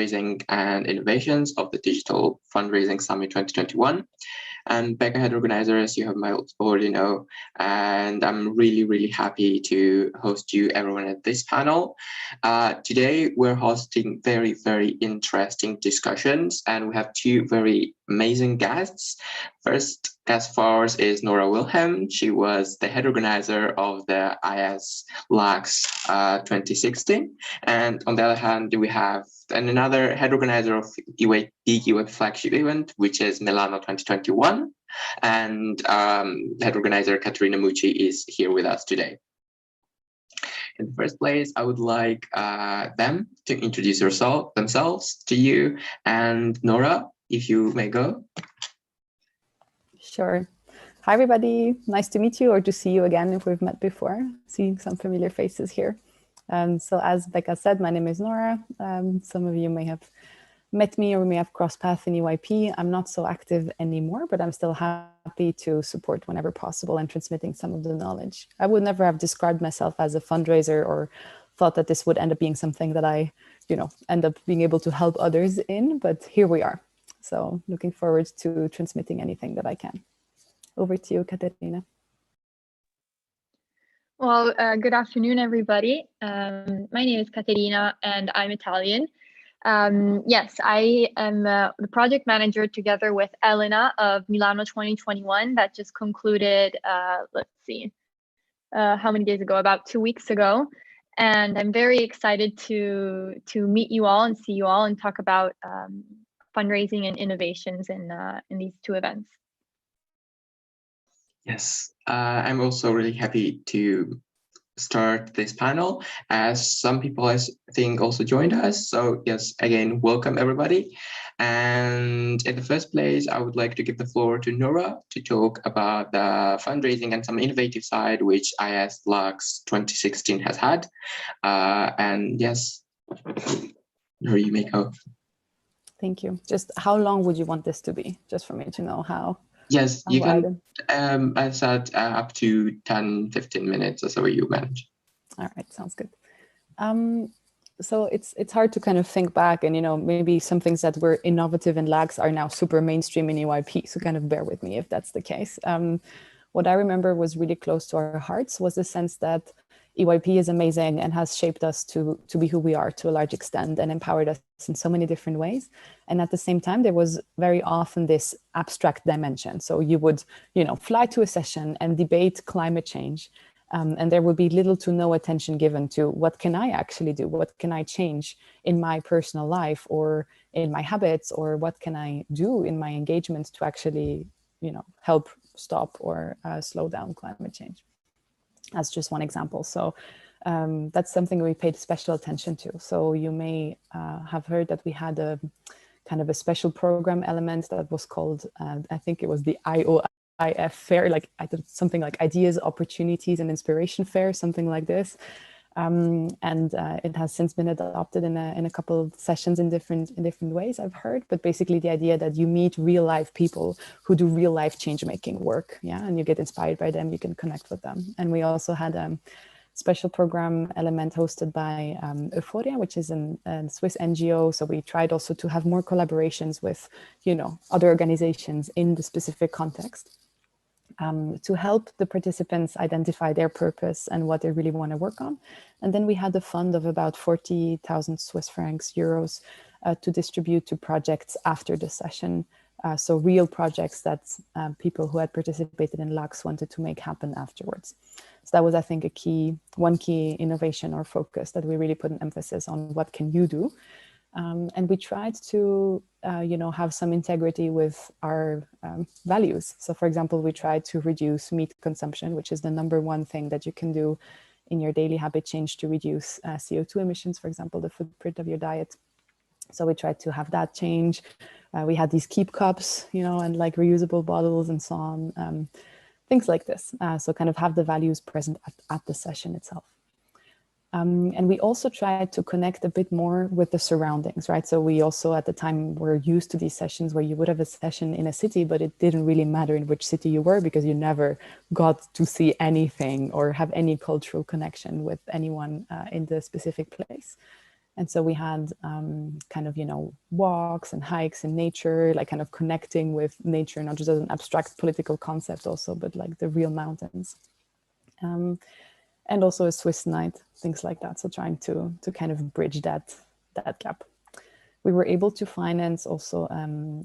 Fundraising and Innovations of the Digital Fundraising Summit 2021. I'm Becca, head organizer, as you have might already know, and I'm really, really happy to host you everyone at this panel. Today, we're hosting very, very interesting discussions, and we have two very amazing guests. First guest of ours is Nora Wilhelm. She was the head organizer of the IS LAX 2016. And on the other hand, we have another head organizer of the UAP flagship event, which is Milano 2021. And head organizer Caterina Mucci is here with us today. In the first place, I would like them to introduce themselves to you. And Nora, if you may go. Sure. Hi, everybody. Nice to meet you or to see you again if we've met before. Seeing some familiar faces here. So as Becca said, my name is Nora. Some of you may have met me or we may have crossed paths in UIP. I'm not so active anymore, but I'm still happy to support whenever possible and transmitting some of the knowledge. I would never have described myself as a fundraiser or thought that this would end up being something that I, end up being able to help others in, but here we are. So looking forward to transmitting anything that I can. Over to you, Caterina. Well, good afternoon, everybody. My name is Caterina and I'm Italian. Yes, I am the project manager together with Elena of Milano 2021 that just concluded, let's see, how many days ago? About 2 weeks ago. And I'm very excited to meet you all and see you all and talk about fundraising and innovations in these two events. Yes, I'm also really happy to start this panel, as some people I think also joined us. So yes, again, welcome everybody. And in the first place, I would like to give the floor to Nora to talk about the fundraising and some innovative side which IS LAX 2016 has had. And yes, Nora, you may go. Thank you. Just how long would you want this to be? Just for me to know how. Yes, you can. I said up to 10-15 minutes or so you manage. All right, sounds good. So it's hard to kind of think back and, maybe some things that were innovative in LAX are now super mainstream in UIP. So kind of bear with me if that's the case. What I remember was really close to our hearts was the sense that EYP is amazing and has shaped us to be who we are to a large extent and empowered us in so many different ways. And at the same time, there was very often this abstract dimension. So you would, fly to a session and debate climate change. And there would be little to no attention given to what can I actually do? What can I change in my personal life or in my habits? Or what can I do in my engagement to actually, help stop or slow down climate change? That's just one example. So that's something we paid special attention to. So you may have heard that we had a kind of a special program element that was called, I think it was the IOIF Fair, like something like Ideas, Opportunities and Inspiration Fair, something like this. And it has since been adopted in a couple of sessions in different ways, I've heard. But basically the idea that you meet real life people who do real life change making work, and you get inspired by them, you can connect with them. And we also had a special program element hosted by Euphoria, which is a Swiss NGO. So we tried also to have more collaborations with, other organizations in the specific context. To help the participants identify their purpose and what they really want to work on. And then we had a fund of about 40,000 Swiss francs, euros, to distribute to projects after the session. So real projects that people who had participated in LAX wanted to make happen afterwards. So that was, I think, one key innovation or focus that we really put an emphasis on what can you do. And we tried to, have some integrity with our values. So, for example, we tried to reduce meat consumption, which is the #1 thing that you can do in your daily habit change to reduce CO2 emissions, for example, the footprint of your diet. So we tried to have that change. We had these keep cups, and like reusable bottles and so on, things like this. So kind of have the values present at the session itself. And we also tried to connect a bit more with the surroundings, right? So we also at the time were used to these sessions where you would have a session in a city, but it didn't really matter in which city you were because you never got to see anything or have any cultural connection with anyone in the specific place. And so we had kind of, walks and hikes in nature, like kind of connecting with nature, not just as an abstract political concept also, but like the real mountains. And also a Swiss night, things like that. So trying to kind of bridge that gap. We were able to finance also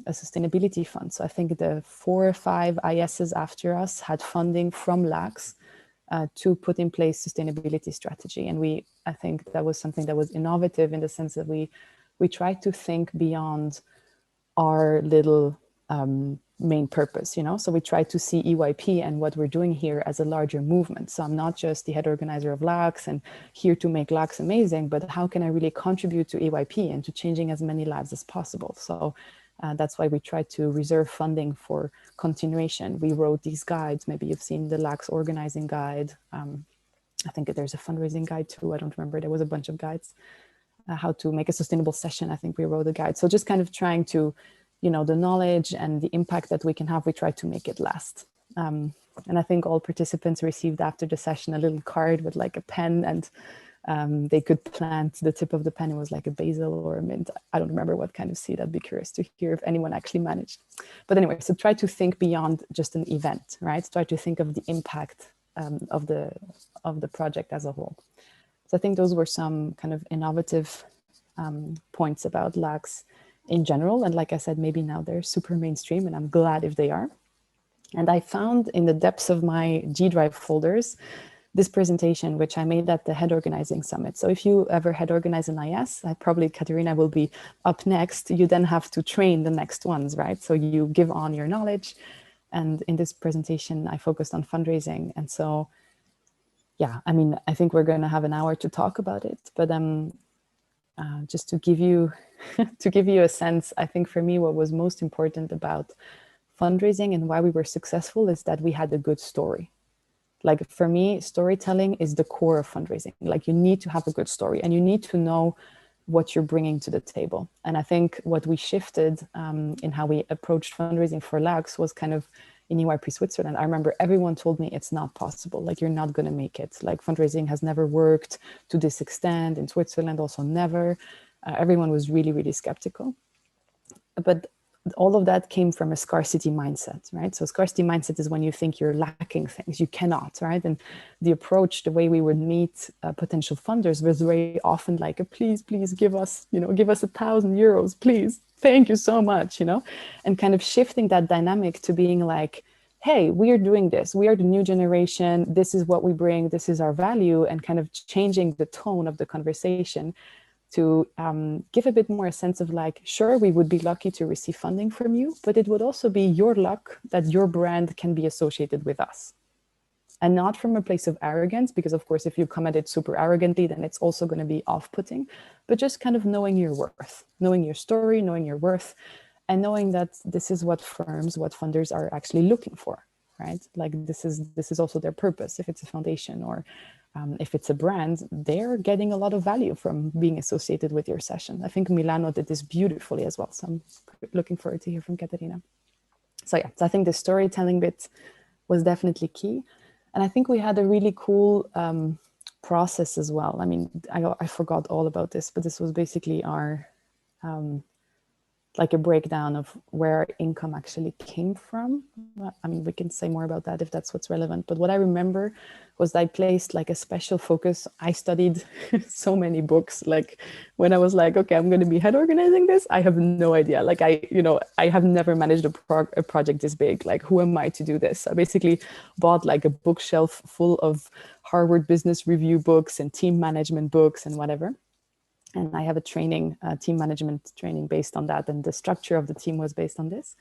a sustainability fund. So I think the 4 or 5 ISs after us had funding from LAX to put in place sustainability strategy. And I think that was something that was innovative in the sense that we tried to think beyond our little main purpose, So we tried to see EYP and what we're doing here as a larger movement. So I'm not just the head organizer of LAX and here to make LAX amazing, but how can I really contribute to EYP and to changing as many lives as possible? So that's why we tried to reserve funding for continuation. We wrote these guides. Maybe you've seen the LAX organizing guide. I think there's a fundraising guide too. I don't remember. There was a bunch of guides. How to make a sustainable session. I think we wrote a guide. So just kind of trying to, the knowledge and the impact that we can have, we try to make it last. And I think all participants received after the session a little card with like a pen, and they could plant the tip of the pen. It was like a basil or a mint. I don't remember what kind of seed. I'd be curious to hear if anyone actually managed. But anyway, so try to think beyond just an event, right? Try to think of the impact of the project as a whole. So I think those were some kind of innovative points about LAX in general. And like I said, maybe now they're super mainstream, and I'm glad if they are. And I found in the depths of my G Drive folders this presentation, which I made at the Head Organizing Summit. So if you ever head organize an IS, probably Katerina will be up next. You then have to train the next ones, right? So you give on your knowledge. And in this presentation, I focused on fundraising. And so, yeah, I mean, I think we're going to have an hour to talk about it, but just to give you a sense, I think for me, what was most important about fundraising and why we were successful is that we had a good story. Like for me, storytelling is the core of fundraising. Like you need to have a good story and you need to know what you're bringing to the table. And I think what we shifted in how we approached fundraising for LAX was kind of in EYP Switzerland. I remember everyone told me it's not possible. Like you're not going to make it. Like fundraising has never worked to this extent. In Switzerland also never. Everyone was really, really skeptical. But all of that came from a scarcity mindset, right? So scarcity mindset is when you think you're lacking things, you cannot, right? And the approach, the way we would meet potential funders was very often like, please give us, give us €1,000, please. Thank you so much, and kind of shifting that dynamic to being like, hey, we are doing this. We are the new generation. This is what we bring. This is our value, and kind of changing the tone of the conversation to give a bit more a sense of like, sure, we would be lucky to receive funding from you, but it would also be your luck that your brand can be associated with us. And not from a place of arrogance, because of course, if you come at it super arrogantly, then it's also going to be off-putting, but just kind of knowing your worth, knowing your story, knowing your worth, and knowing that this is what firms, what funders are actually looking for, right? Like this is also their purpose. If it's a foundation or if it's a brand, they're getting a lot of value from being associated with your session. I think Milano did this beautifully as well. So I'm looking forward to hear from Katerina. So yeah, so I think the storytelling bit was definitely key. And I think we had a really cool process as well. I mean, I forgot all about this, but this was basically our, like a breakdown of where income actually came from. I mean, we can say more about that if that's what's relevant. But what I remember was I placed like a special focus. I studied so many books. Like when I was like, okay, I'm going to be head organizing this, I have no idea. Like I have never managed a project this big. Like who am I to do this? I basically bought like a bookshelf full of Harvard Business Review books and team management books and whatever. And I have a training, team management training based on that. And the structure of the team was based on this.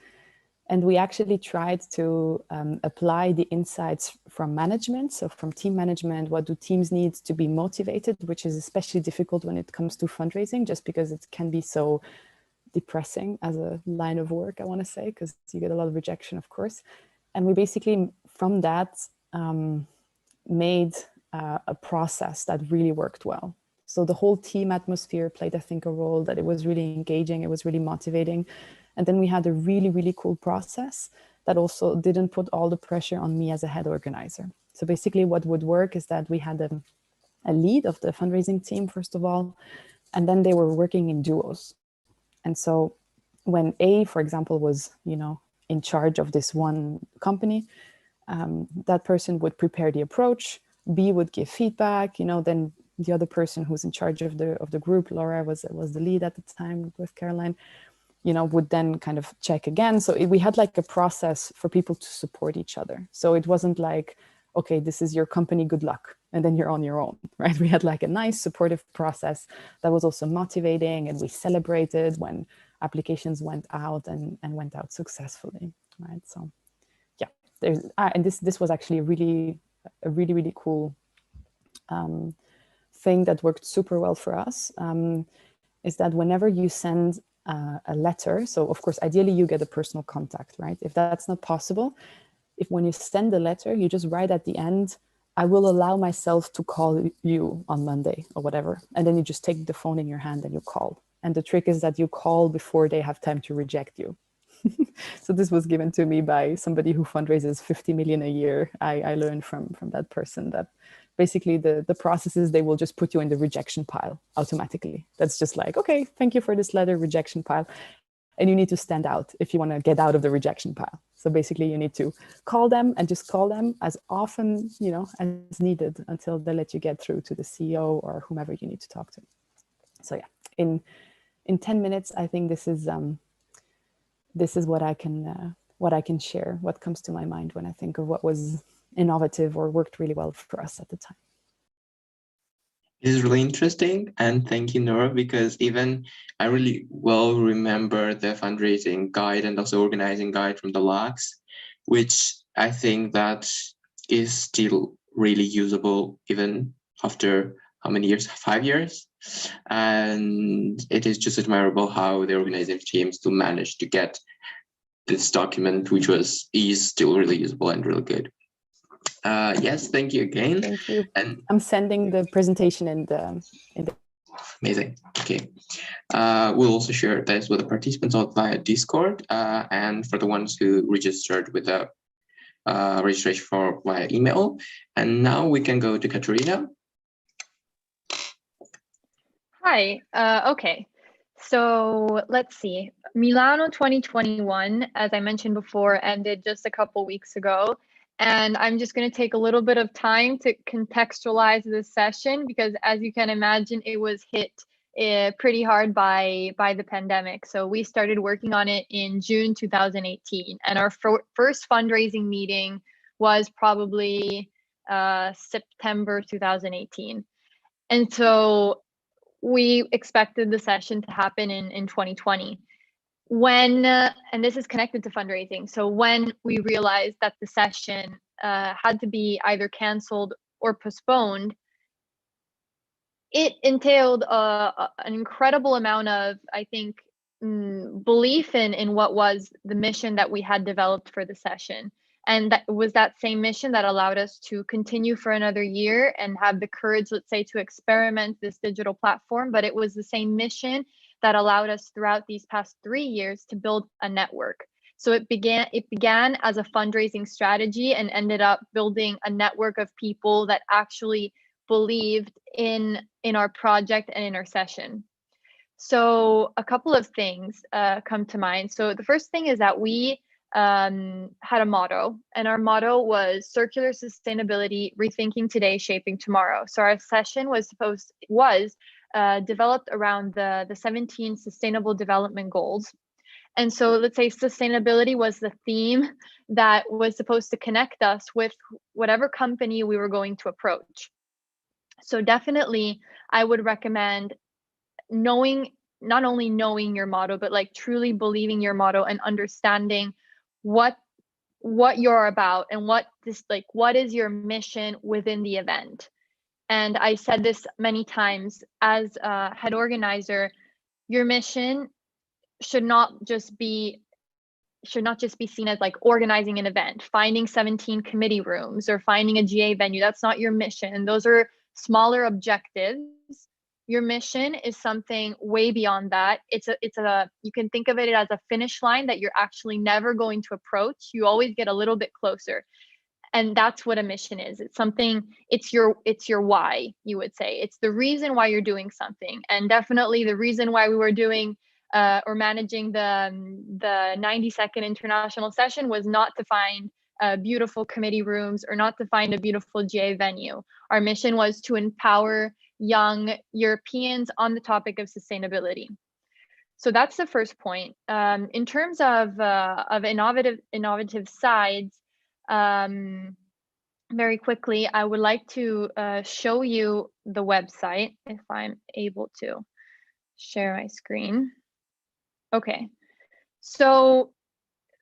And we actually tried to apply the insights from management. So from team management, what do teams need to be motivated, which is especially difficult when it comes to fundraising, just because it can be so depressing as a line of work, I want to say, because you get a lot of rejection, of course. And we basically, from that, made a process that really worked well. So the whole team atmosphere played, I think, a role, that it was really engaging, it was really motivating. And then we had a really, really cool process that also didn't put all the pressure on me as a head organizer. So basically what would work is that we had a lead of the fundraising team, first of all, And then they were working in duos. And so when A, for example, was, in charge of this one company, that person would prepare the approach, B would give feedback, then the other person who's in charge of the group, Laura was the lead at the time with Caroline, would then kind of check again. So we had like a process for people to support each other. So it wasn't like, okay, this is your company, good luck, and then you're on your own, right? We had like a nice supportive process that was also motivating, and we celebrated when applications went out and went out successfully, right? So yeah, and this was actually a really cool thing that worked super well for us, is that whenever you send a letter, so of course, ideally you get a personal contact, right? If that's not possible, if when you send the letter, you just write at the end, I will allow myself to call you on Monday or whatever. And then you just take the phone in your hand and you call. And the trick is that you call before they have time to reject you. So this was given to me by somebody who fundraises 50 million a year. I learned from that person that basically the process is they will just put you in the rejection pile automatically. That's just like, okay, thank you for this letter, rejection pile. And you need to stand out if you want to get out of the rejection pile. So basically you need to call them and just call them as often, as needed until they let you get through to the CEO or whomever you need to talk to. So yeah, in 10 minutes, I think this is what I can share, what comes to my mind when I think of what was innovative or worked really well for us at the time. This is really interesting, and thank you, Nora, because even I really well remember the fundraising guide and also organizing guide from the LACs, which I think that is still really usable even after how many years? 5 years. And it is just admirable how the organizing teams to manage to get this document, which is still really usable and really good. Yes, thank you again. Thank you. And I'm sending the presentation in the. Amazing. Okay. We'll also share this with the participants via Discord, and for the ones who registered with the registration for via email. And now we can go to Katerina. Hi. Okay. So let's see. Milano 2021, as I mentioned before, ended just a couple weeks ago. And I'm just going to take a little bit of time to contextualize this session because, as you can imagine, it was hit pretty hard by the pandemic. So we started working on it in June 2018. And our first fundraising meeting was probably September 2018. And so we expected the session to happen in 2020. When, and this is connected to fundraising, so when we realized that the session had to be either canceled or postponed, it entailed an incredible amount of, I think, belief in what was the mission that we had developed for the session. And that was that same mission that allowed us to continue for another year and have the courage, let's say, to experiment this digital platform. But it was the same mission that allowed us throughout these past 3 years to build a network. So it began as a fundraising strategy and ended up building a network of people that actually believed in our project and in our session. So a couple of things come to mind. So the first thing is that we had a motto, and our motto was circular sustainability, rethinking today, shaping tomorrow. So our session was developed around the 17 sustainable development goals. And so let's say sustainability was the theme that was supposed to connect us with whatever company we were going to approach. So definitely I would recommend not only knowing your motto, but like truly believing your motto and understanding what you're about and what is your mission within the event. And I said this many times, as a head organizer, your mission should not just be seen as like organizing an event, finding 17 committee rooms or finding a GA venue. That's not your mission. Those are smaller objectives. Your mission is something way beyond that. You can think of it as a finish line that you're actually never going to approach. You always get a little bit closer. And that's what a mission is. It's something, it's your why, you would say. It's the reason why you're doing something. And definitely the reason why we were doing or managing the 92nd international session was not to find beautiful committee rooms or not to find a beautiful GA venue. Our mission was to empower young Europeans on the topic of sustainability. So that's the first point. In terms of innovative sides, very quickly, I would like to show you the website if I'm able to share my screen. Okay, so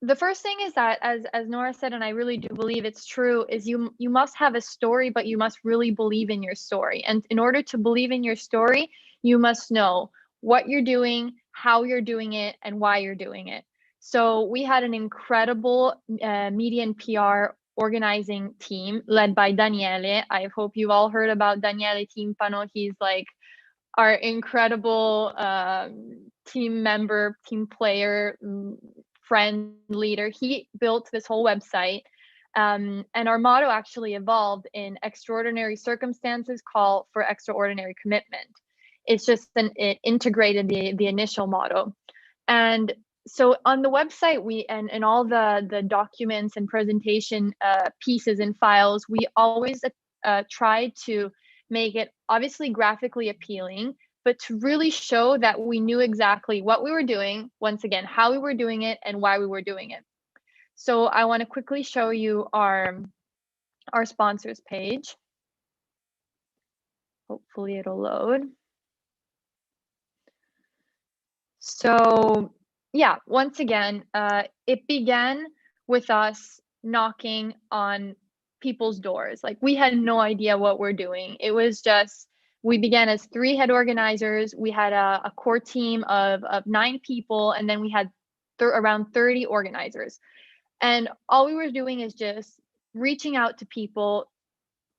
the first thing is that, as Nora said, and I really do believe it's true, is you must have a story, but you must really believe in your story. And in order to believe in your story, you must know what you're doing, how you're doing it, and why you're doing it. So we had an incredible media and PR organizing team led by Daniele. I hope you've all heard about Daniele Timpano. He's like our incredible team member, team player, friend, leader. He built this whole website. And our motto actually evolved in extraordinary circumstances, call for extraordinary commitment. It's just it integrated the initial motto. And so on the website, we and all the documents and presentation pieces and files, we always try to make it obviously graphically appealing, but to really show that we knew exactly what we were doing, once again, how we were doing it and why we were doing it. So I want to quickly show you our sponsors page. Hopefully it'll load. So yeah, once again, it began with us knocking on people's doors. Like, we had no idea what we're doing. It was just, we began as 3 head organizers. We had a core team of 9 people, and then we had around 30 organizers. And all we were doing is just reaching out to people,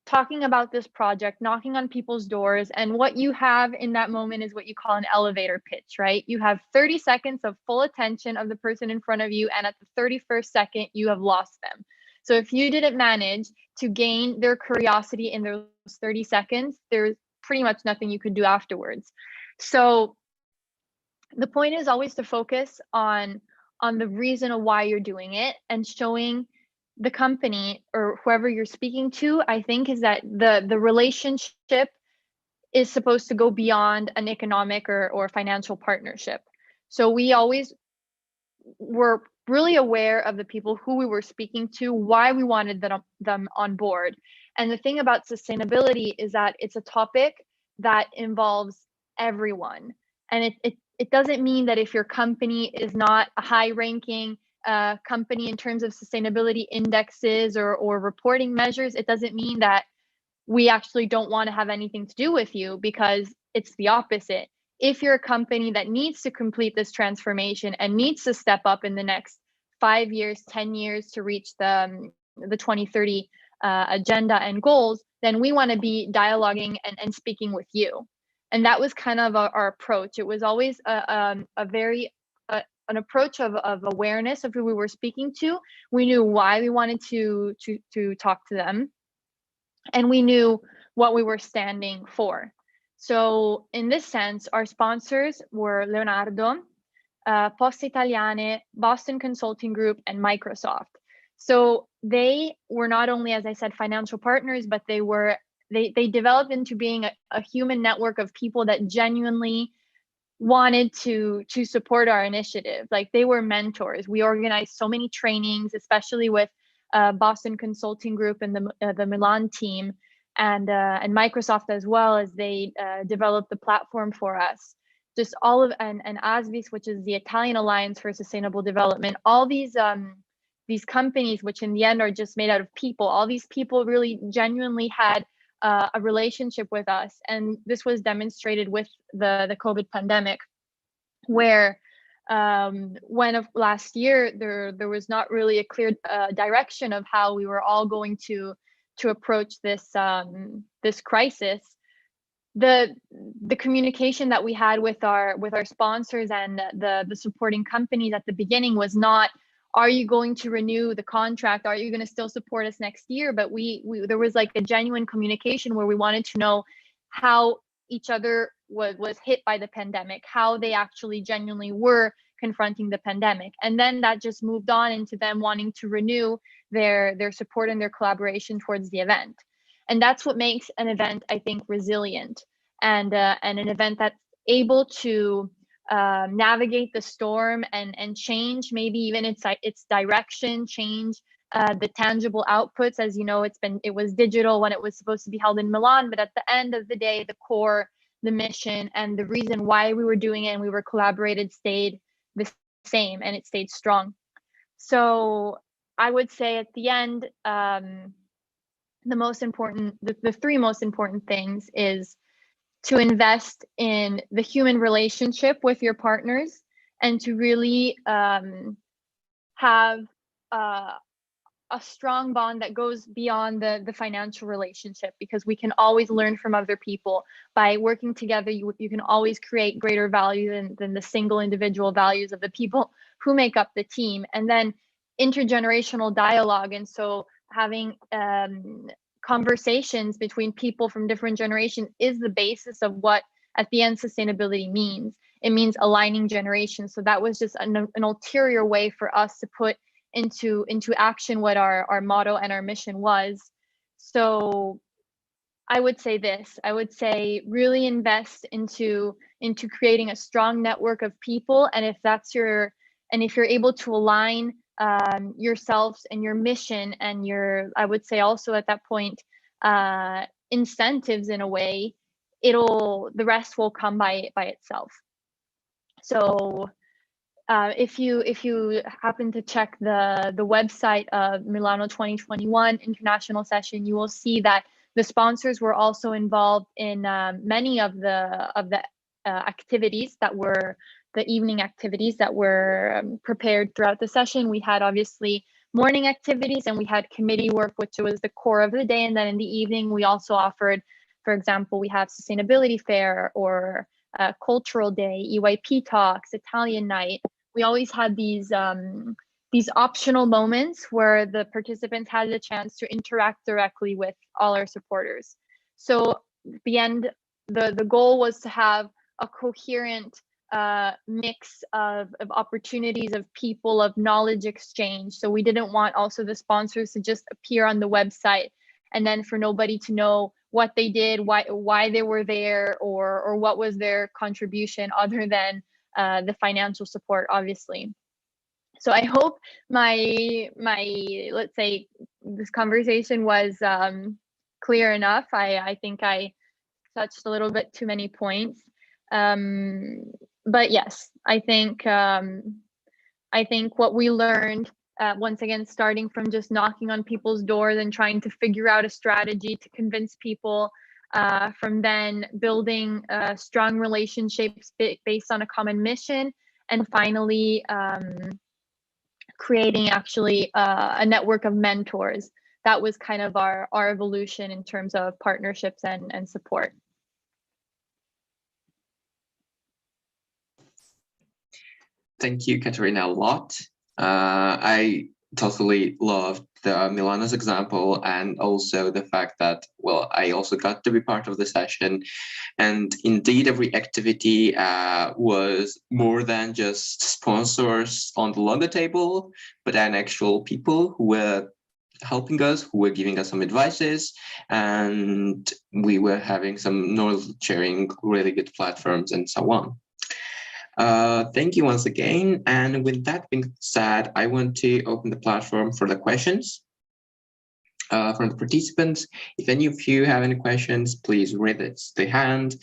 talking about this project, knocking on people's doors. And what you have in that moment is what you call an elevator pitch, right? You have 30 seconds of full attention of the person in front of you, and at the 31st second, you have lost them. So if you didn't manage to gain their curiosity in those 30 seconds, there's pretty much nothing you could do afterwards. So the point is always to focus on the reason of why you're doing it, and showing the company or whoever you're speaking to, I think, is that the relationship is supposed to go beyond an economic or financial partnership. So we always were really aware of the people who we were speaking to, why we wanted them on board. And the thing about sustainability is that it's a topic that involves everyone. And it doesn't mean that if your company is not a high ranking company in terms of sustainability indexes or reporting measures, it doesn't mean that we actually don't want to have anything to do with you, because it's the opposite. If you're a company that needs to complete this transformation and needs to step up in the next 5 years, 10 years to reach the 2030 agenda and goals, then we want to be dialoguing and speaking with you. And that was kind of our approach. It was always an approach of awareness of who we were speaking to. We knew why we wanted to talk to them, and we knew what we were standing for. So in this sense, our sponsors were Leonardo, Poste Italiane, Boston Consulting Group, and Microsoft. So they were not only, as I said, financial partners, but they developed into being a human network of people that genuinely wanted to support our initiative. Like, they were mentors. We organized so many trainings, especially with Boston Consulting Group and the Milan team, and Microsoft as well, as they developed the platform for us. Just all of and ASVIS, which is the Italian Alliance for Sustainable Development. All these companies, which in the end are just made out of people. All these people really genuinely had a relationship with us, and this was demonstrated with the COVID pandemic, where when of last year there was not really a clear direction of how we were all going to approach this crisis. The communication that we had with our sponsors and the supporting companies at the beginning was not, are you going to renew the contract? Are you going to still support us next year? But there was like a genuine communication where we wanted to know how each other was hit by the pandemic, how they actually genuinely were confronting the pandemic. And then that just moved on into them wanting to renew their support and their collaboration towards the event. And that's what makes an event, I think, resilient, and an event that's able to navigate the storm and change maybe even its direction, change the tangible outputs. As you know, it was digital when it was supposed to be held in Milan, but at the end of the day, the core, the mission, and the reason why we were doing it and we were collaborated stayed the same, and it stayed strong. So I would say at the end, the three most important things is to invest in the human relationship with your partners, and to really have a strong bond that goes beyond the financial relationship, because we can always learn from other people. By working together, you can always create greater value than the single individual values of the people who make up the team. And then intergenerational dialogue, and so having conversations between people from different generations is the basis of what at the end sustainability means. It means aligning generations. So that was just an ulterior way for us to put into action what our motto and our mission was. So I would say this, I would say really invest into creating a strong network of people. And if you're able to align yourselves and your mission and I would say also at that point, incentives in a way, the rest will come by itself. So if you happen to check the website of Milano 2021 International Session, you will see that the sponsors were also involved in many of the activities that were the evening activities that were prepared throughout the session. We had obviously morning activities, and we had committee work, which was the core of the day. And then in the evening, we also offered, for example, we have sustainability fair or cultural day, EYP talks, Italian night. We always had these optional moments where the participants had the chance to interact directly with all our supporters. So at the end, the goal was to have a coherent mix of opportunities, of people, of knowledge exchange. So we didn't want also the sponsors to just appear on the website and then for nobody to know what they did, why they were there, or what was their contribution other than the financial support, obviously. So I hope my let's say this conversation was clear enough. I think I touched a little bit too many points. But yes, I think what we learned, once again, starting from just knocking on people's doors and trying to figure out a strategy to convince people, from then building strong relationships based on a common mission, and finally creating actually a network of mentors. That was kind of our evolution in terms of partnerships and support. Thank you, Katerina, a lot. I totally loved the Milano's example, and also the fact that, well, I also got to be part of the session. And indeed, every activity was more than just sponsors on the table, but then actual people who were helping us, who were giving us some advices, and we were having some knowledge sharing, really good platforms, and so on. Thank you once again. And with that being said, I want to open the platform for the questions from the participants. If any of you have any questions, please raise the hand,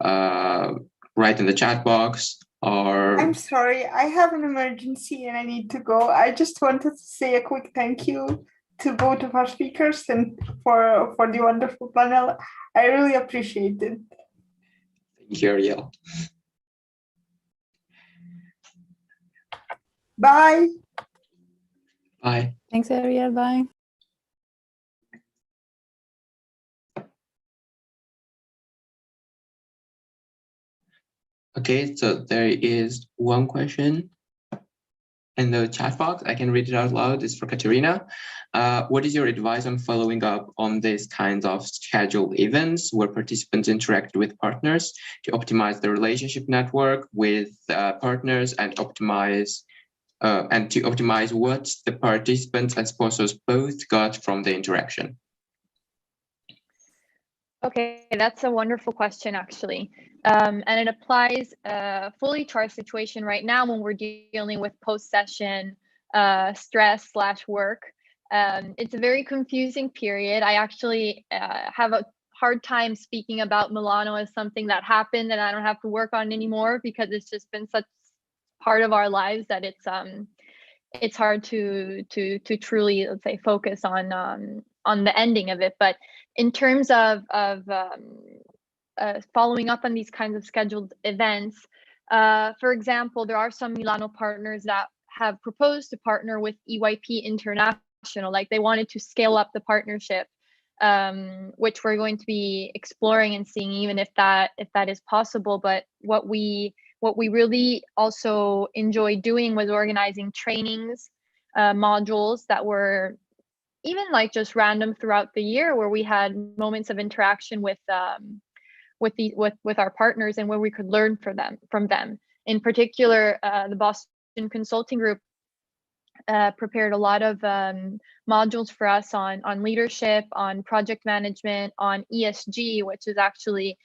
write in the chat box, or... I'm sorry, I have an emergency and I need to go. I just wanted to say a quick thank you to both of our speakers and for the wonderful panel. I really appreciate it. Thank you, Ariel. Bye. Bye. Thanks, Ariel. Bye. Okay, so there is one question. in the chat box. I can read it out loud. It's for Katerina. What is your advice on following up on these kinds of scheduled events where participants interact with partners to optimize the relationship network with partners and optimize what the participants and sponsors both got from the interaction? Okay, that's a wonderful question, actually. And it applies fully to our situation right now when we're dealing with post-session stress/work. It's a very confusing period. I actually have a hard time speaking about Milano as something that happened and I don't have to work on anymore, because it's just been such part of our lives that it's hard to truly, let's say, focus on the ending of it. But in terms of following up on these kinds of scheduled events, for example, there are some Milano partners that have proposed to partner with EYP International, like they wanted to scale up the partnership, which we're going to be exploring and seeing even if that is possible. But what we really also enjoyed doing was organizing trainings, modules that were even like just random throughout the year, where we had moments of interaction with our partners and where we could learn from them. In particular, the Boston Consulting Group prepared a lot of modules for us on leadership, on project management, on ESG, which is actually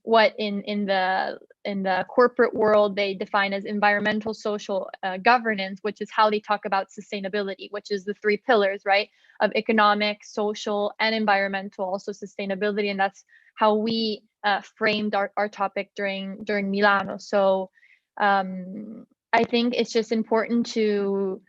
what in the corporate world they define as environmental, social, governance, which is how they talk about sustainability, which is the three pillars, right, of economic, social, and environmental, also sustainability. And that's how we framed our topic during Milano. So I think it's just important to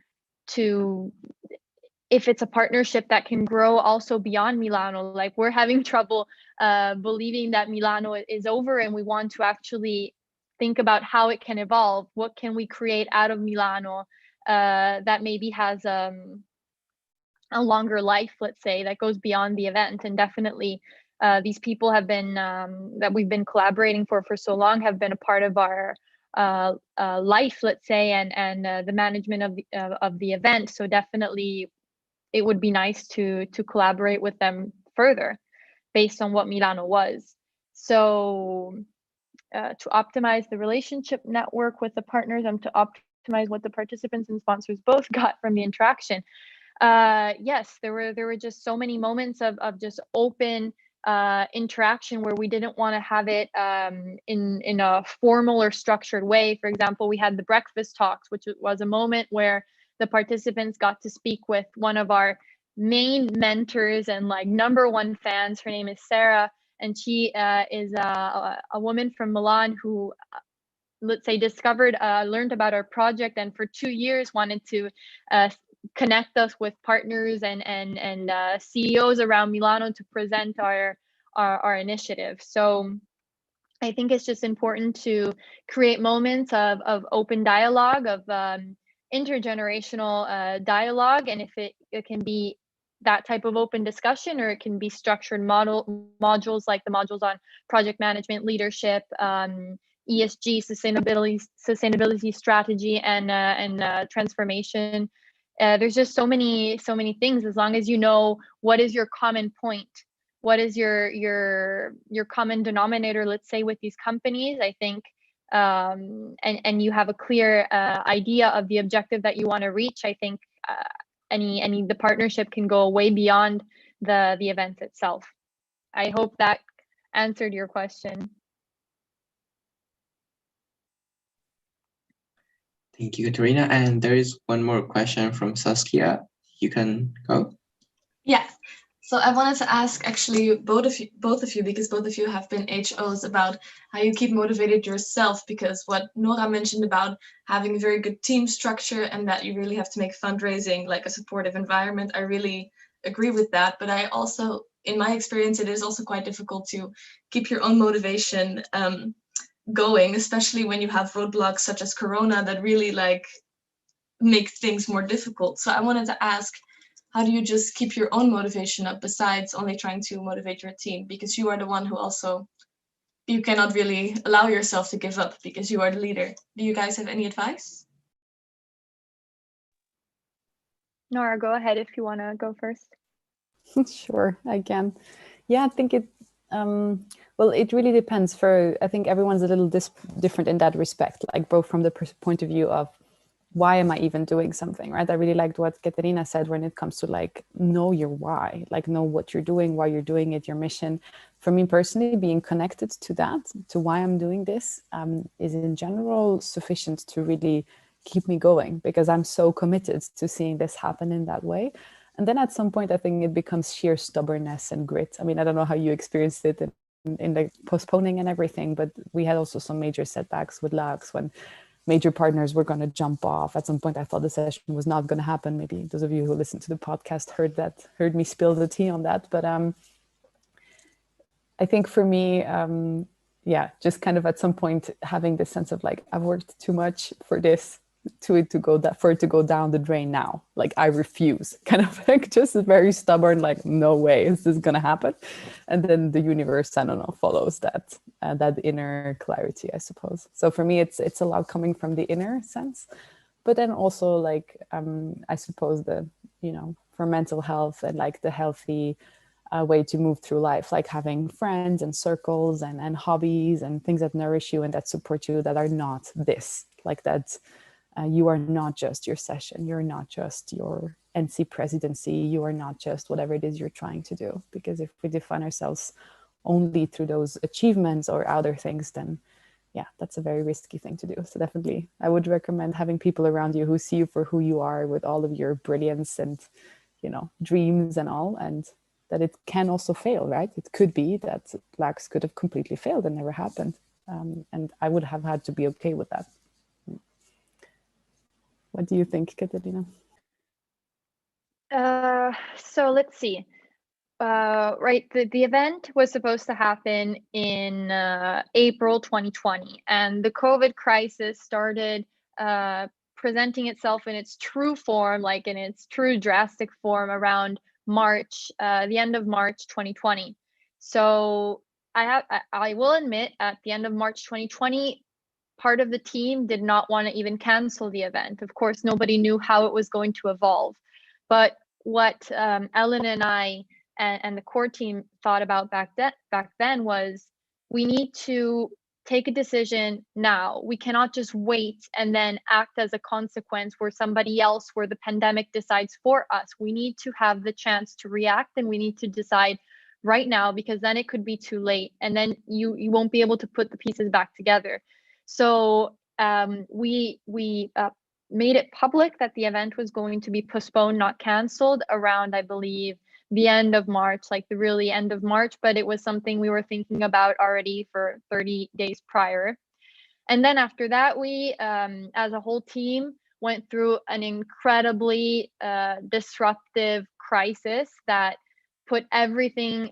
if it's a partnership that can grow also beyond Milano. Like, we're having trouble believing that Milano is over, and we want to actually think about how it can evolve. What can we create out of Milano that maybe has a longer life, let's say, that goes beyond the event. And definitely these people have been that we've been collaborating for so long have been a part of our life, let's say, and the management of the event. So definitely it would be nice to collaborate with them further based on what Milano was. So to optimize the relationship network with the partners and to optimize what the participants and sponsors both got from the interaction. Yes, there were just so many moments of just open interaction where we didn't want to have it in a formal or structured way. For example, we had the breakfast talks, which was a moment where the participants got to speak with one of our main mentors and like #1 fans. Her name is Sarah, and she is a woman from Milan who, let's say, learned about our project, and for 2 years wanted to connect us with partners and CEOs around Milano to present our initiative. So I think it's just important to create moments of open dialogue, of intergenerational dialogue, and if it can be that type of open discussion, or it can be structured modules like the modules on project management, leadership, ESG, sustainability strategy, and transformation. There's just so many things. As long as you know what is your common point, what is your common denominator, let's say, with these companies, I think, and you have a clear idea of the objective that you want to reach, I think the partnership can go way beyond the event itself. I hope that answered your question. Thank you, Katerina. And there is one more question from Saskia. You can go. Yeah. So I wanted to ask actually both of you, because both of you have been HOs, about how you keep motivated yourself, because what Nora mentioned about having a very good team structure and that you really have to make fundraising like a supportive environment, I really agree with that. But I also, in my experience, it is also quite difficult to keep your own motivation going, especially when you have roadblocks such as Corona that really like make things more difficult. So I wanted to ask, how do you just keep your own motivation up besides only trying to motivate your team? Because you are the one who also, you cannot really allow yourself to give up because you are the leader. Do you guys have any advice? Nora, go ahead if you want to go first. Sure, I can. Yeah, I think well, it really depends. I think everyone's a little different in that respect, like both from the point of view of why am I even doing something, right? I really liked what Katerina said when it comes to like, know your why, like know what you're doing, why you're doing it, your mission. For me personally, being connected to that, to why I'm doing this, is in general sufficient to really keep me going, because I'm so committed to seeing this happen in that way. And then at some point, I think it becomes sheer stubbornness and grit. I mean, I don't know how you experienced it in the postponing and everything, but we had also some major setbacks with Lux when major partners were going to jump off. At some point, I thought the session was not going to happen. Maybe those of you who listened to the podcast heard me spill the tea on that. But I think for me, yeah, just kind of at some point having this sense of like, I've worked too much for this, for it to go down the drain now. Like I refuse, kind of like just very stubborn, like no way is this gonna happen. And then the universe, I don't know, follows that inner clarity, I suppose. So for me, it's a lot coming from the inner sense, but then also like I suppose for mental health and like the healthy way to move through life, like having friends and circles and hobbies and things that nourish you and that support you, that are not this, like that. You are not just your session, you're not just your NC presidency, you are not just whatever it is you're trying to do. Because if we define ourselves only through those achievements or other things, then yeah, that's a very risky thing to do. So definitely, I would recommend having people around you who see you for who you are, with all of your brilliance and, dreams and all, and that it can also fail, right? It could be that Lax could have completely failed and never happened. And I would have had to be okay with that. What do you think, Katerina? So let's see. Right, the event was supposed to happen in April 2020, and the COVID crisis started presenting itself in its true form, like in its true drastic form, around March, the end of March 2020. So I will admit, at the end of March 2020, part of the team did not want to even cancel the event. Of course, nobody knew how it was going to evolve. But what Ellen and I and the core team thought about back then was, we need to take a decision now. We cannot just wait and then act as a consequence where somebody else, where the pandemic decides for us. We need to have the chance to react, and we need to decide right now, because then it could be too late, and then you won't be able to put the pieces back together. So we made it public that the event was going to be postponed, not canceled, around, I believe, the end of March, like the really end of March, but it was something we were thinking about already for 30 days prior. And then after that, we, as a whole team, went through an incredibly disruptive crisis that put everything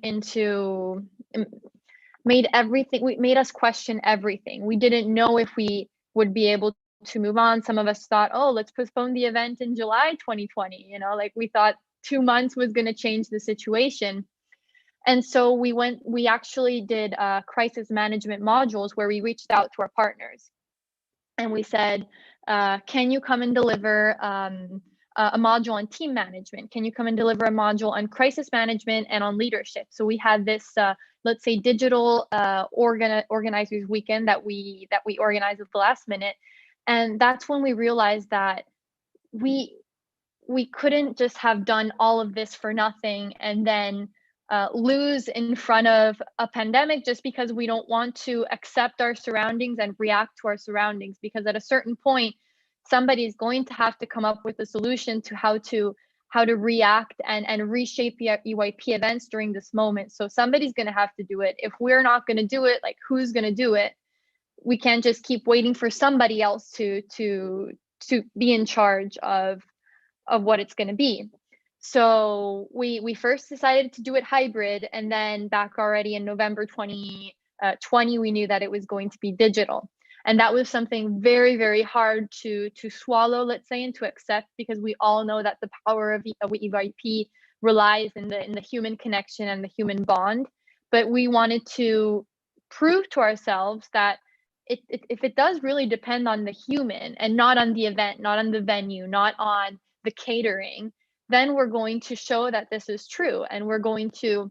made us question everything. We didn't know if we would be able to move on. Some of us thought, oh, let's postpone the event in July 2020. Like we thought 2 months was going to change the situation. And so we actually did crisis management modules where we reached out to our partners and we said, can you come and deliver a module on team management? Can you come and deliver a module on crisis management and on leadership? So we had this, let's say, digital organizers weekend that we organized at the last minute. And that's when we realized that we couldn't just have done all of this for nothing and then lose in front of a pandemic just because we don't want to accept our surroundings and react to our surroundings. Because at a certain point, somebody is going to have to come up with a solution to how to react and reshape EYP events during this moment. So somebody's going to have to do it. If we're not going to do it, like, who's going to do it? We can't just keep waiting for somebody else to be in charge of what it's going to be. So we first decided to do it hybrid, and then back already in November 2020, we knew that it was going to be digital. And that was something very, very hard to swallow, let's say, and to accept, because we all know that the power of EYP relies in the human connection and the human bond. But we wanted to prove to ourselves that if it does really depend on the human and not on the event, not on the venue, not on the catering, then we're going to show that this is true, and we're going to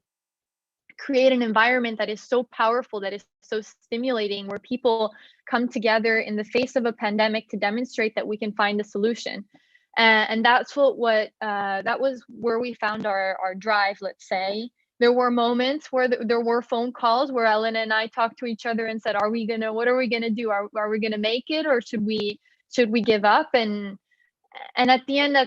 create an environment that is so powerful, that is so stimulating, where people come together in the face of a pandemic to demonstrate that we can find a solution. And that's that was where we found our drive, let's say. There were moments where there were phone calls where Ellen and I talked to each other and said, what are we gonna do? Are we gonna make it, or should we give up? And at the end,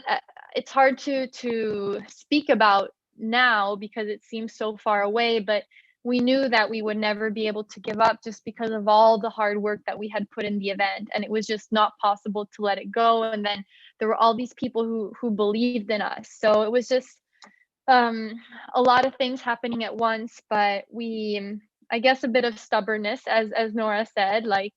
it's hard to speak about now because it seems so far away, but we knew that we would never be able to give up just because of all the hard work that we had put in the event, and it was just not possible to let it go. And then there were all these people who believed in us, so it was just a lot of things happening at once. But I guess a bit of stubbornness, as Nora said, like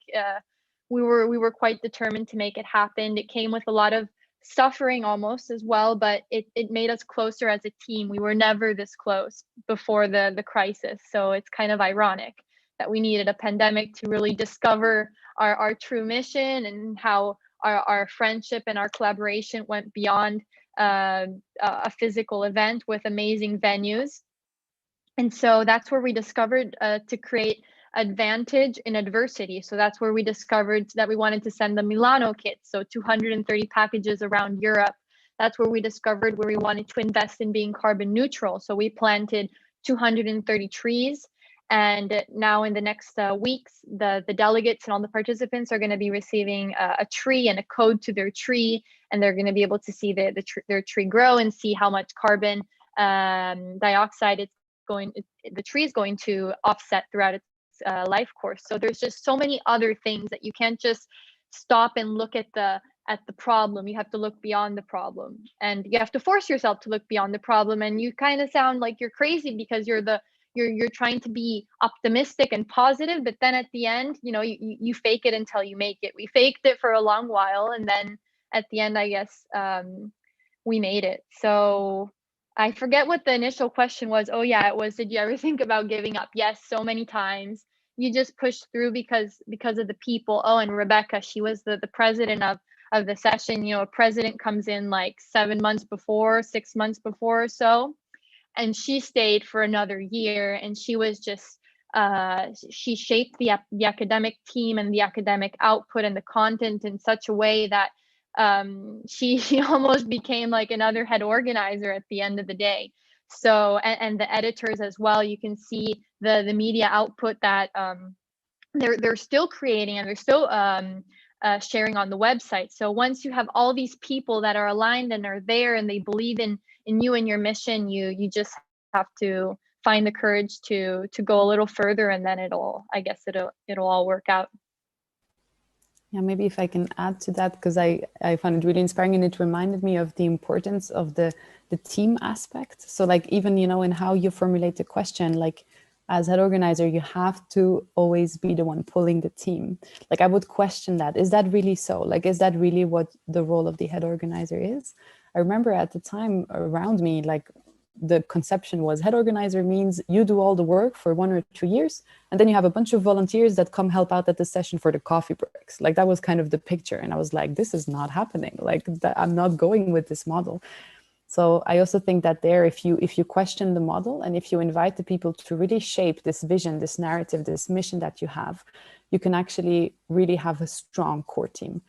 we were quite determined to make it happen. It came with a lot of suffering almost as well, but it made us closer as a team. We were never this close before the crisis, so it's kind of ironic that we needed a pandemic to really discover our true mission, and how our friendship and our collaboration went beyond a physical event with amazing venues. And so that's where we discovered to create advantage in adversity. So that's where we discovered that we wanted to send the Milano kits, so 230 packages around Europe. That's where we discovered where we wanted to invest in being carbon neutral. So we planted 230 trees. And now in the next weeks, the delegates and all the participants are going to be receiving a tree and a code to their tree, and they're going to be able to see their tree grow and see how much carbon dioxide the tree is going to offset throughout its life course. So there's just so many other things that you can't just stop and look at the problem. You have to look beyond the problem, and you have to force yourself to look beyond the problem. And you kind of sound like you're crazy because you're trying to be optimistic and positive, but then at the end, you fake it until you make it. We faked it for a long while, and then at the end, I guess we made it. So I forget what the initial question was. Oh yeah, it was, did you ever think about giving up? Yes, so many times. You just pushed through because of the people. Oh, and Rebecca, she was the president of the session. A president comes in like 6 months before or so. And she stayed for another year, and she was just she shaped the academic team and the academic output and the content in such a way that she almost became like another head organizer at the end of the day. So and the editors as well, you can see the media output that they're still creating, and they're still sharing on the website. So once you have all these people that are aligned and are there and they believe in you and your mission, you just have to find the courage to go a little further, and then it'll all work out. Yeah, maybe if I can add to that, because I found it really inspiring, and it reminded me of the importance of the team aspect. So like even, in how you formulate the question, like as head organizer, you have to always be the one pulling the team. Like I would question that. Is that really so? Like, is that really what the role of the head organizer is? I remember at the time around me, like the conception was head organizer means you do all the work for 1 or 2 years, and then you have a bunch of volunteers that come help out at the session for the coffee breaks. Like that was kind of the picture. And I was like, this is not happening. Like I'm not going with this model. So I also think that there, if you question the model, and if you invite the people to really shape this vision, this narrative, this mission that you have, you can actually really have a strong core team.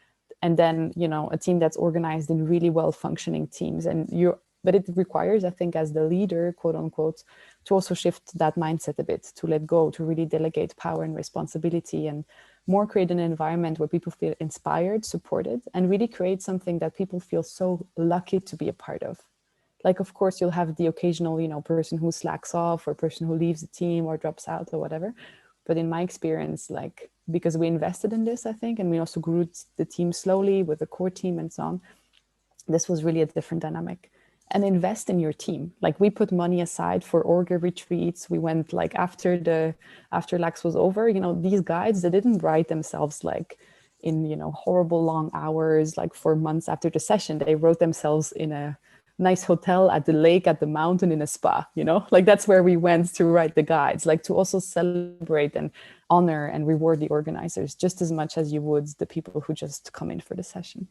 And then, a team that's organized in really well-functioning teams. But it requires, I think, as the leader, quote unquote, to also shift that mindset a bit, to let go, to really delegate power and responsibility, and more create an environment where people feel inspired, supported, and really create something that people feel so lucky to be a part of. Like, of course, you'll have the occasional, person who slacks off, or person who leaves the team or drops out or whatever. But in my experience, like, because we invested in this, I think, and we also grew the team slowly with the core team and so on, this was really a different dynamic. And invest in your team. Like we put money aside for orga retreats. We went like after LAX was over, these guides, they didn't write themselves like in, horrible long hours, like for months after the session. They wrote themselves in a nice hotel at the lake, at the mountain, in a spa, like that's where we went to write the guides, like to also celebrate and honor and reward the organizers just as much as you would the people who just come in for the session.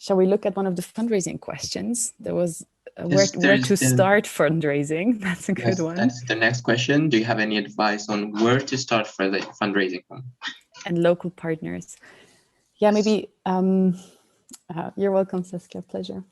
Shall we look at one of the fundraising questions? There was where to start fundraising. That's a good one. That's the next question. Do you have any advice on where to start for the fundraising from? And local partners. Yeah, maybe. You're welcome, Saskia. Pleasure.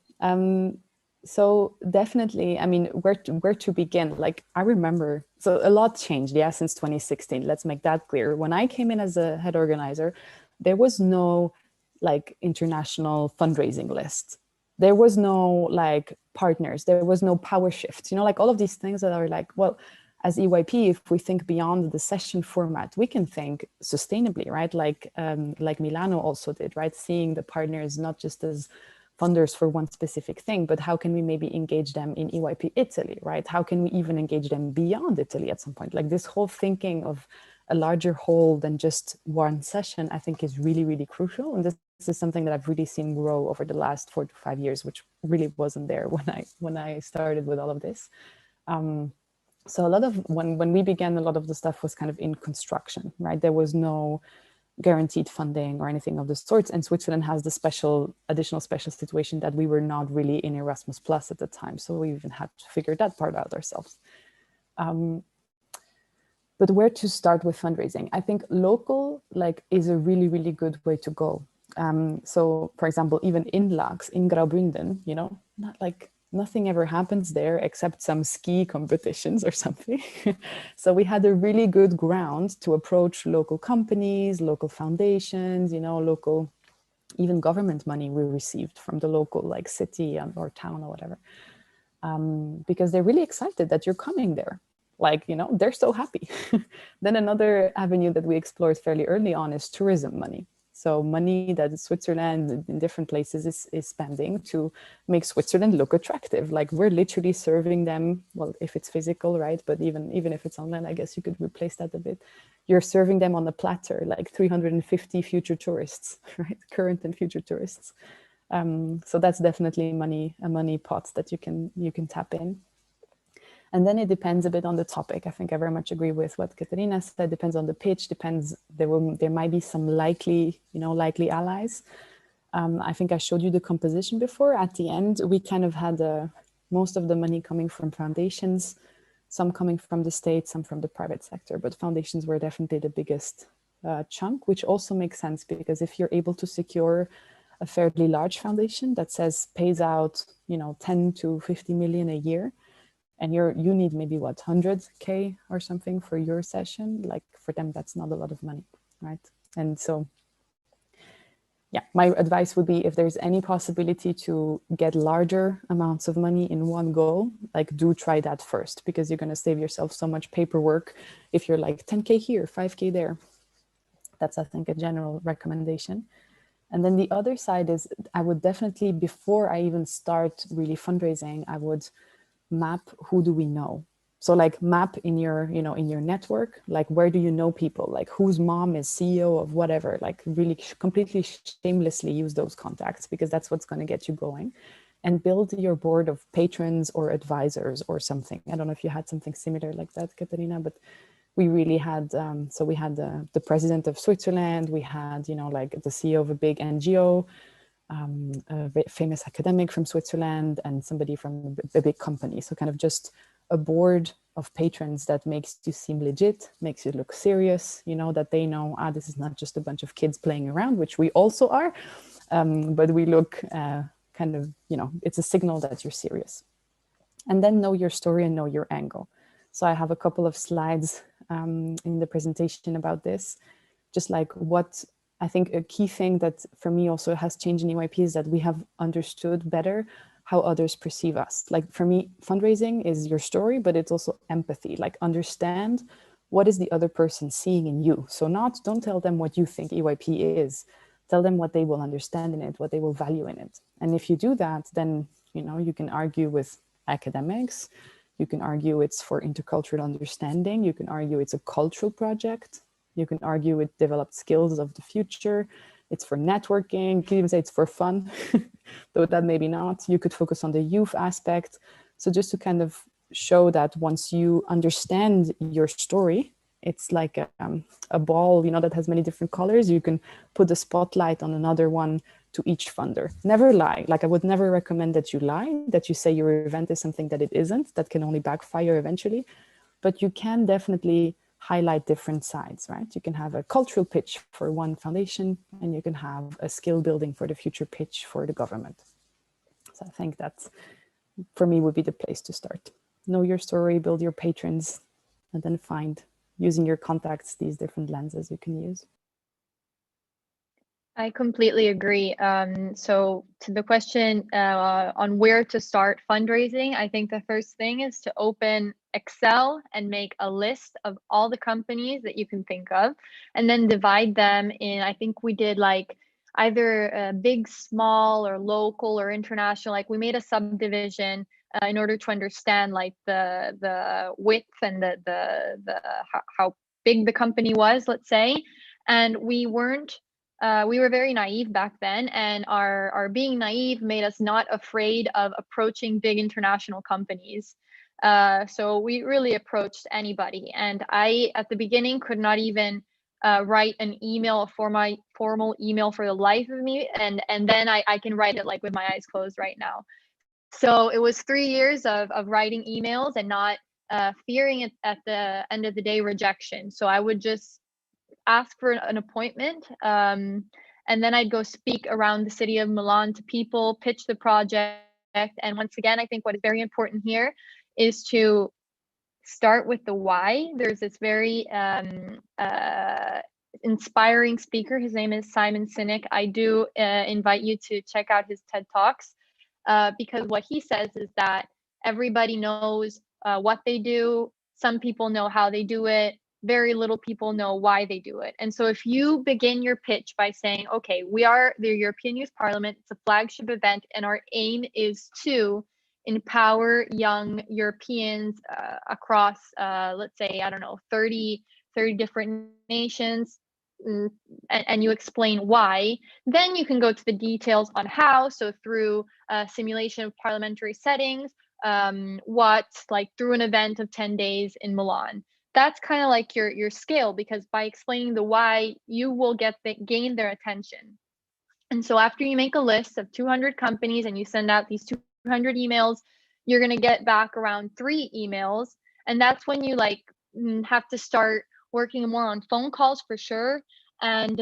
So definitely, I mean, where to begin? Like, I remember, so a lot changed, yeah, since 2016. Let's make that clear. When I came in as a head organizer, there was no like international fundraising list. There was no like partners. There was no power shifts. You know, like all of these things that are like, well, as EYP, if we think beyond the session format, we can think sustainably, right? Like Milano also did, right? Seeing the partners not just as funders for one specific thing, but how can we maybe engage them in EYP Italy, right? How can we even engage them beyond Italy at some point? Like this whole thinking of a larger whole than just one session, I think is really, really crucial. And this is something that I've really seen grow over the last 4 to 5 years, which really wasn't there when I started with all of this. So a lot of, when we began, a lot of the stuff was kind of in construction, right? There was no guaranteed funding or anything of the sorts. And Switzerland has the additional special situation that we were not really in Erasmus Plus at the time. So we even had to figure that part out ourselves. But where to start with fundraising? I think local is a really, really good way to go. So for example, even in Lax, in Graubünden, you know, nothing ever happens there except some ski competitions or something. So we had a really good ground to approach local companies, local foundations, you know, local, even government money we received from the local city or town or whatever. Because they're really excited that you're coming there. You know, they're so happy. Then another avenue that we explored fairly early on is tourism money. So money that Switzerland in different places is spending to make Switzerland look attractive. Like we're literally serving them, well, if it's physical, right? But even if it's online, I guess you could replace that a bit. You're serving them on a platter, like 350 future tourists, right? Current and future tourists. So that's definitely a money pot that you can tap in. And then it depends a bit on the topic. I think I very much agree with what Katerina said. Depends on the pitch. Depends. There might be some likely allies. I think I showed you the composition before. At the end, we kind of had most of the money coming from foundations, some coming from the state, some from the private sector. But foundations were definitely the biggest chunk, which also makes sense because if you're able to secure a fairly large foundation that pays out 10 to 50 million a year, and you need maybe 100K or something for your session, for them, that's not a lot of money, right? And so, yeah, my advice would be if there's any possibility to get larger amounts of money in one go, do try that first, because you're gonna save yourself so much paperwork if you're 10K here, 5K there. That's, I think, a general recommendation. And then the other side is, I would definitely, before I even start really fundraising, I would map who do we know. So map in your network, where do you know people, whose mom is CEO of whatever, really completely shamelessly use those contacts, because that's what's going to get you going, and build your board of patrons or advisors or something. I don't know if you had something similar like that, Katerina, but we really had, so we had the president of Switzerland, we had, the CEO of a big NGO, a famous academic from Switzerland, and somebody from a big company. So kind of just a board of patrons that makes you seem legit, makes you look serious, that they know, this is not just a bunch of kids playing around, which we also are, but we look kind of, it's a signal that you're serious. And then know your story and know your angle. So I have a couple of slides in the presentation about this, just what I think a key thing that for me also has changed in EYP is that we have understood better how others perceive us. For me, fundraising is your story, but it's also empathy. Understand what is the other person seeing in you. So don't tell them what you think EYP is. Tell them what they will understand in it, what they will value in it. And if you do that, then you can argue with academics. You can argue it's for intercultural understanding. You can argue it's a cultural project. You can argue with developed skills of the future. It's for networking. You can even say it's for fun, though that maybe not. You could focus on the youth aspect. So just to kind of show that once you understand your story, it's like a ball, you know, that has many different colors. You can put the spotlight on another one to each funder. Never lie. Like, I would never recommend that you lie, that you say your event is something that it isn't. That can only backfire eventually. But you can definitely highlight different sides, right? You can have a cultural pitch for one foundation, and you can have a skill building for the future pitch for the government. So I think that's, for me, would be the place to start. Know your story, build your patrons, and then find, using your contacts, these different lenses you can use. I completely agree. So to the question on where to start fundraising, I think the first thing is to open Excel and make a list of all the companies that you can think of, and then divide them in, I think we did like either big, small, or local or international. Like, we made a subdivision in order to understand like the width and the how big the company was, let's say. And we were very naive back then, and our being naive made us not afraid of approaching big international companies. So we really approached anybody. And I, at the beginning, could not even write an email, a formal email for the life of me. And then I can write it like with my eyes closed right now. So it was 3 years of writing emails and not fearing it at the end of the day rejection. So I would just ask for an appointment, and then I'd go speak around the city of Milan to people, pitch the project. And once again, I think what is very important here is to start with the why. There's this very inspiring speaker. His name is Simon Sinek. I do invite you to check out his TED Talks, because what he says is that everybody knows what they do. Some people know how they do it. Very little people know why they do it. And so if you begin your pitch by saying, okay, we are the European Youth Parliament, it's a flagship event, and our aim is to empower young Europeans across, let's say, I don't know, 30 different nations, and you explain why, then you can go to the details on how. So through simulation of parliamentary settings, like through an event of 10 days in Milan. That's kind of like your scale, because by explaining the why, you will gain their attention. And so after you make a list of 200 companies and you send out these 200 emails, you're going to get back around 3 emails. And that's when you like have to start working more on phone calls for sure, and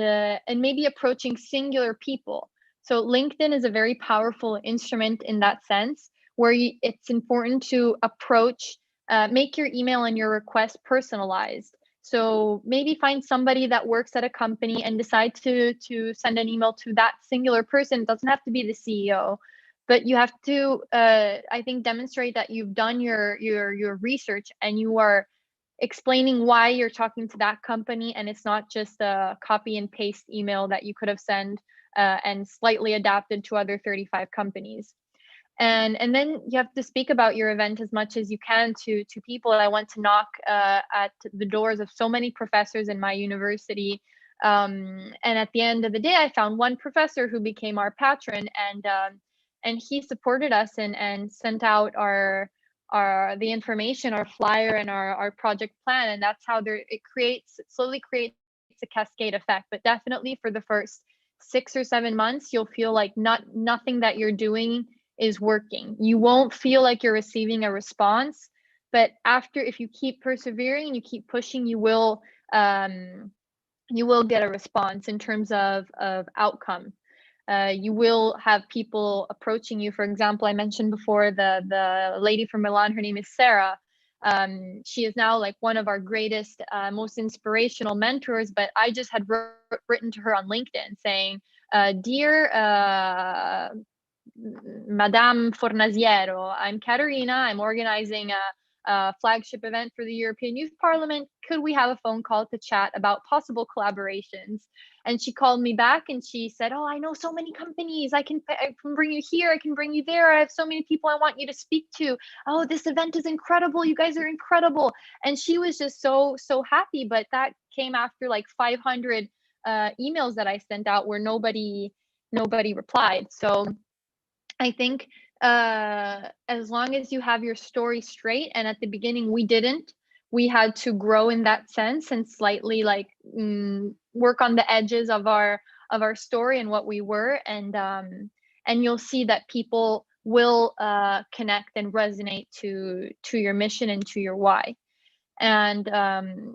maybe approaching singular people. So LinkedIn is a very powerful instrument in that sense, where it's important to approach, make your email and your request personalized. So maybe find somebody that works at a company and decide to send an email to that singular person. It doesn't have to be the CEO, but you have to, I think, demonstrate that you've done your research and you are explaining why you're talking to that company, and it's not just a copy and paste email that you could have sent and slightly adapted to other 35 companies. And then you have to speak about your event as much as you can to people. I went to knock at the doors of so many professors in my university, and at the end of the day, I found one professor who became our patron, and he supported us and sent out the information, our flyer, and our project plan. And that's how it slowly creates a cascade effect. But definitely for the first 6 or 7 months, you'll feel like nothing that you're doing is working. You won't feel like you're receiving a response, but if you keep persevering and you keep pushing, you will get a response in terms of outcome. You will have people approaching you. For example, I mentioned before the lady from Milan. Her name is Sarah. She is now like one of our greatest, most inspirational mentors. But I just had written to her on LinkedIn saying, "Dear Madame Fornaziero, I'm Caterina. I'm organizing a flagship event for the European Youth Parliament. Could we have a phone call to chat about possible collaborations?" And she called me back and she said, "Oh, I know so many companies. I can bring you here. I can bring you there. I have so many people I want you to speak to. Oh, this event is incredible. You guys are incredible." And she was just so happy. But that came after like 500 emails that I sent out where nobody replied. So I think as long as you have your story straight, and at the beginning we didn't, we had to grow in that sense and slightly like work on the edges of our story and what we were, and you'll see that people will connect and resonate to your mission and to your why. And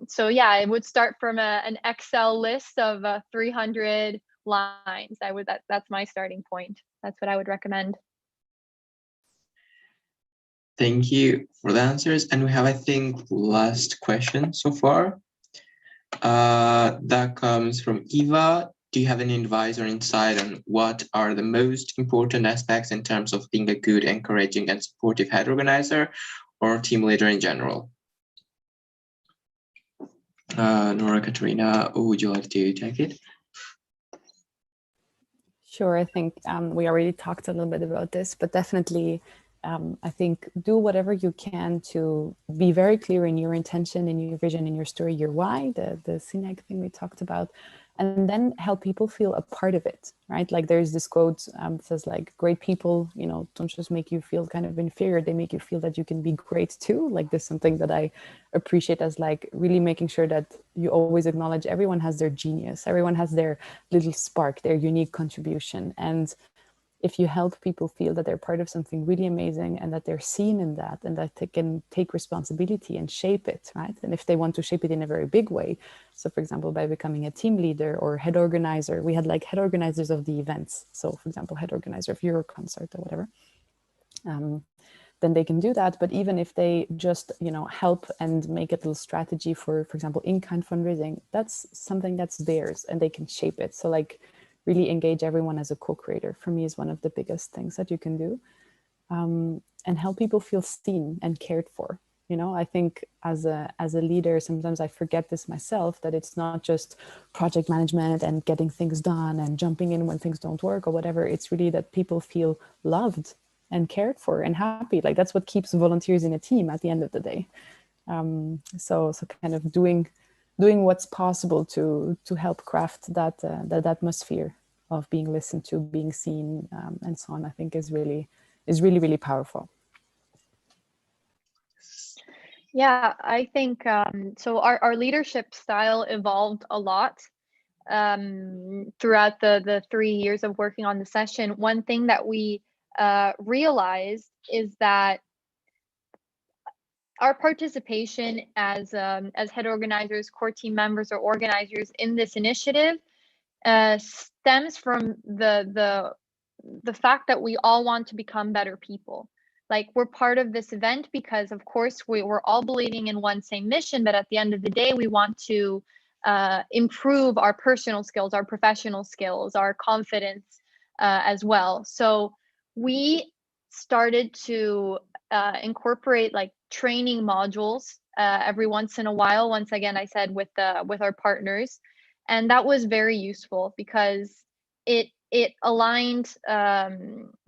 so yeah, I would start from an Excel list of 300 lines. That's my starting point. That's what I would recommend. Thank you for the answers. And we have, I think, last question so far. That comes from Eva. Do you have any advice or insight on what are the most important aspects in terms of being a good, encouraging, and supportive head organizer or team leader in general? Nora, Katerina, would you like to take it? Sure, I think we already talked a little bit about this, but definitely I think do whatever you can to be very clear in your intention, in your vision, in your story, your why, the Sinek thing we talked about, and then help people feel a part of it, right? Like there's this quote that says like, great people, you know, don't just make you feel kind of inferior, they make you feel that you can be great too. Like this is something that I appreciate as like really making sure that you always acknowledge everyone has their genius, everyone has their little spark, their unique contribution. And if you help people feel that they're part of something really amazing and that they're seen in that and that they can take responsibility and shape it, right? And if they want to shape it in a very big way, so for example, by becoming a team leader or head organizer, we had like head organizers of the events. So for example, head organizer of your concert or whatever, then they can do that. But even if they just, you know, help and make a little strategy for example, in-kind fundraising, that's something that's theirs and they can shape it. So like, really engage everyone as a co-creator, for me, is one of the biggest things that you can do. And help people feel seen and cared for. You know, I think as a leader, sometimes I forget this myself, that it's not just project management and getting things done and jumping in when things don't work or whatever. It's really that people feel loved and cared for and happy. Like that's what keeps volunteers in a team at the end of the day. So kind of doing what's possible to help craft that atmosphere of being listened to, being seen, and so on, I think is really powerful. Yeah, I think so. Our leadership style evolved a lot throughout the 3 years of working on the session. One thing that we realized is that our participation as head organizers, core team members, or organizers in this initiative stems from the fact that we all want to become better people. Like we're part of this event because, of course, we're all believing in one same mission, but at the end of the day, we want to improve our personal skills, our professional skills, our confidence as well. So we started to incorporate like training modules every once in a while. Once again, I said with our partners, and that was very useful because it aligned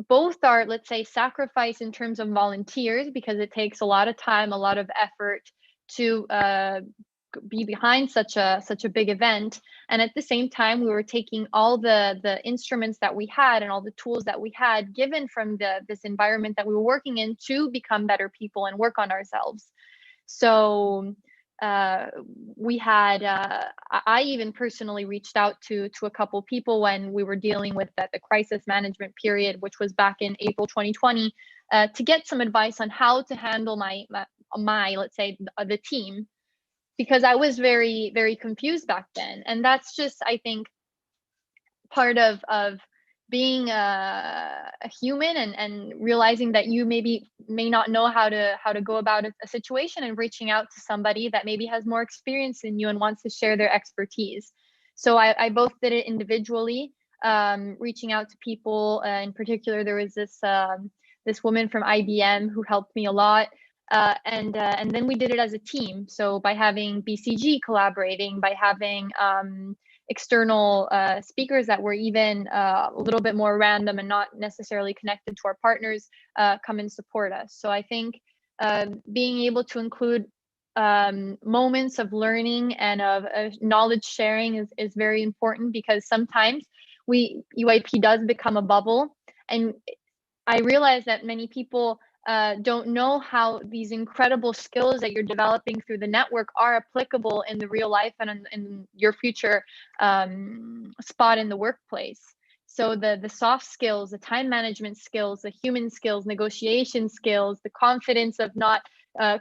both our, let's say, sacrifice in terms of volunteers, because it takes a lot of time, a lot of effort to be behind such a big event, and at the same time we were taking all the instruments that we had and all the tools that we had given from this environment that we were working in to become better people and work on ourselves. So we had I even personally reached out to a couple people when we were dealing with the crisis management period, which was back in April 2020, to get some advice on how to handle my let's say the team, because I was very, very confused back then. And that's just, I think, part of being a human and realizing that you may not know how to go about a situation, and reaching out to somebody that maybe has more experience than you and wants to share their expertise. So I both did it individually, reaching out to people. In particular, there was this woman from IBM who helped me a lot. And then we did it as a team. So by having BCG collaborating, by having external speakers that were even a little bit more random and not necessarily connected to our partners come and support us. So I think being able to include moments of learning and of knowledge sharing is very important, because sometimes UIP does become a bubble. And I realize that many people don't know how these incredible skills that you're developing through the network are applicable in the real life and in your future spot in the workplace. So the soft skills, the time management skills, the human skills, negotiation skills, the confidence of not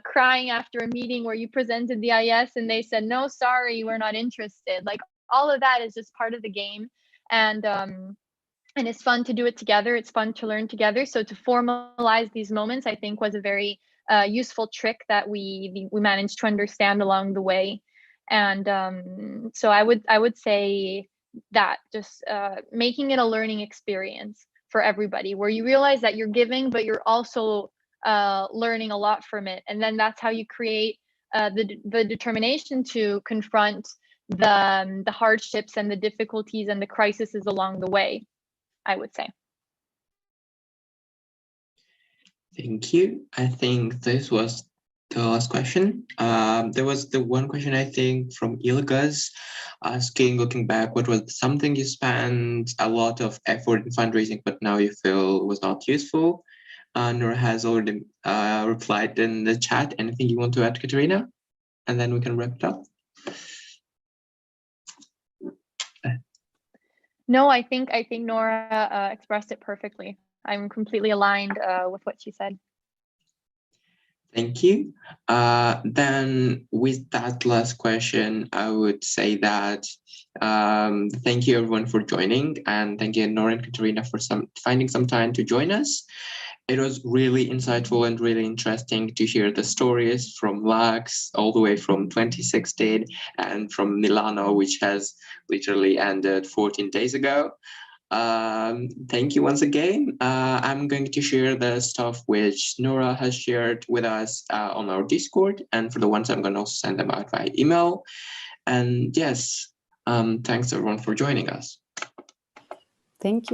crying after a meeting where you presented the IS and they said, no, sorry, we're not interested. Like all of that is just part of the game. And it's fun to do it together. It's fun to learn together. So to formalize these moments, I think was a very useful trick that we managed to understand along the way. And so I would say that just making it a learning experience for everybody, where you realize that you're giving, but you're also learning a lot from it. And then that's how you create the determination to confront the hardships and the difficulties and the crises along the way, I would say. Thank you. I think this was the last question. There was the one question, I think, from Ilgaz asking, looking back, what was something you spent a lot of effort in fundraising, but now you feel was not useful? Nora has already replied in the chat. Anything you want to add, Katerina? And then we can wrap it up. No, I think Nora expressed it perfectly. I'm completely aligned with what she said. Thank you. Then with that last question, I would say that thank you everyone for joining, and thank you Nora and Katerina for finding some time to join us. It was really insightful and really interesting to hear the stories from Lux all the way from 2016 and from Milano, which has literally ended 14 days ago. Thank you once again. I'm going to share the stuff which Nora has shared with us on our Discord, and for the ones I'm going to also send them out by email. And yes, thanks everyone for joining us. Thank you.